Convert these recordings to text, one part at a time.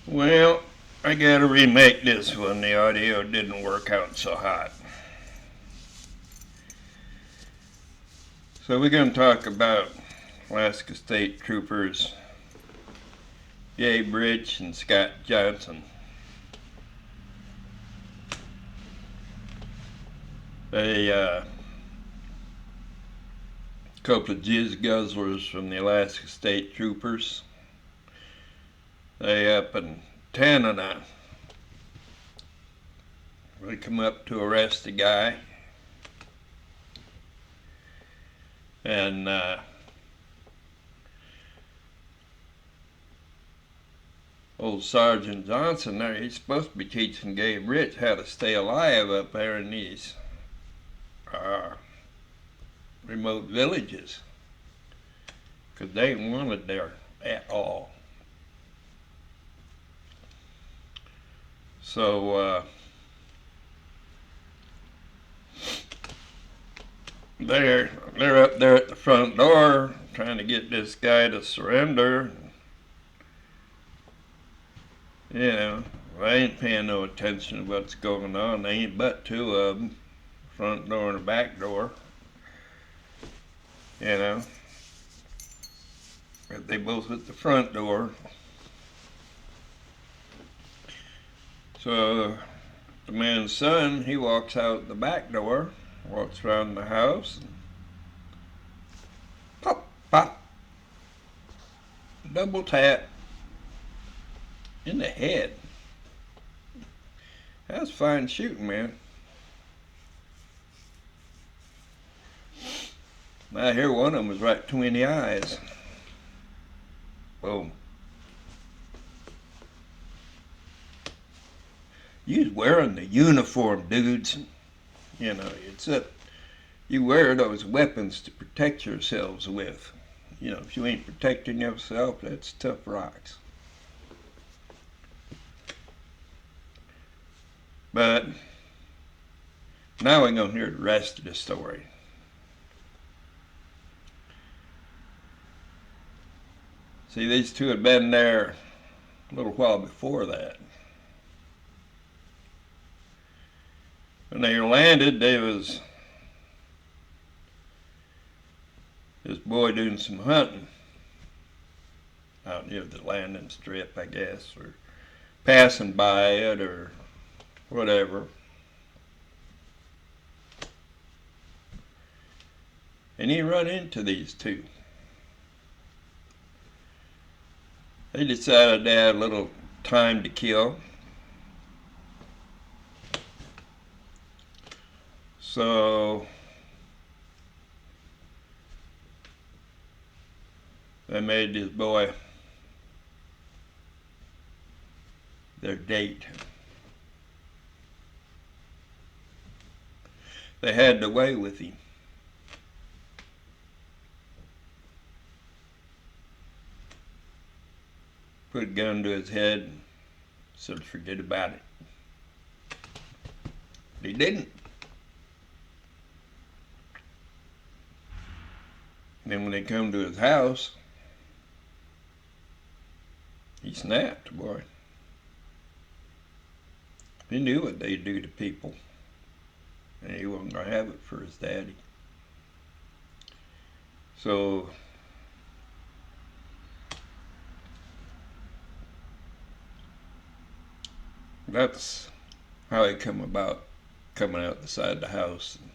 Well, I gotta remake this one. The audio didn't work out so hot. So we're gonna talk about Alaska State Troopers Gabe and Scott Johnson. They couple of jizz guzzlers from the Alaska State Troopers. They up in Tanana. They come up to arrest a guy. And old Sergeant Johnson there, he's supposed to be teaching Gabe Rich how to stay alive up there in these remote villages. Because they ain't wanted there at all. So they're up there at the front door trying to get this guy to surrender. You know, they ain't paying no attention to what's going on. They ain't but two of them, front door and the back door. You know, but they both at the front door. So the man's son, he walks out the back door, walks around the house, and pop, pop, double tap in the head. That's fine shooting, man. I hear one of them was right between the eyes. Boom. You's wearing the uniform, dudes. You know, it's up. You wear those weapons to protect yourselves with. You know, if you ain't protecting yourself, that's tough rocks. But now we're going to hear the rest of the story. See, these two had been there a little while before that. When they landed, there was this boy doing some hunting out near the landing strip, I guess, or passing by it or whatever. And he run into these two. They decided they had a little time to kill. So they made this boy their date. They had their way with him. Put a gun to his head and said forget about it. But he didn't. Then when they come to his house, he snapped, boy. He knew what they do to people, and he wasn't going to have it for his daddy. So that's how he come about coming out the side of the house and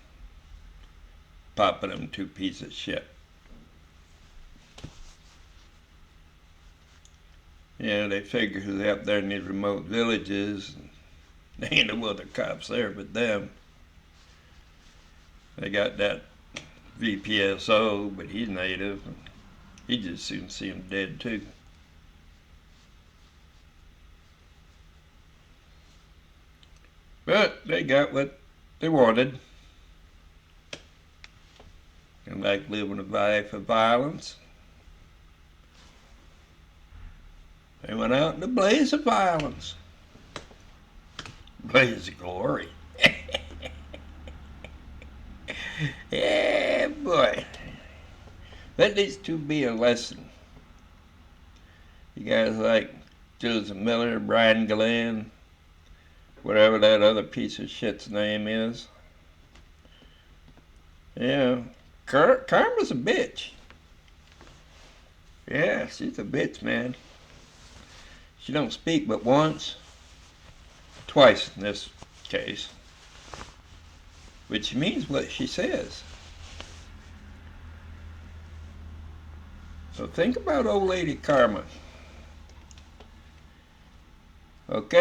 popping them two pieces of shit. Yeah, they figure they're up there in these remote villages, and there ain't no other cops there but them. They got that VPSO, but he's native. And he just soon see him dead too. But they got what they wanted. And like living a life of violence. They went out in a blaze of violence. Blaze of glory. Yeah, boy. That needs to be a lesson. You guys like Joseph Miller, Brian Glenn, whatever that other piece of shit's name is. Yeah, Karma's a bitch. Yeah, she's a bitch, man. She don't speak but once, twice in this case, which means what she says. So think about old lady Karma. Okay?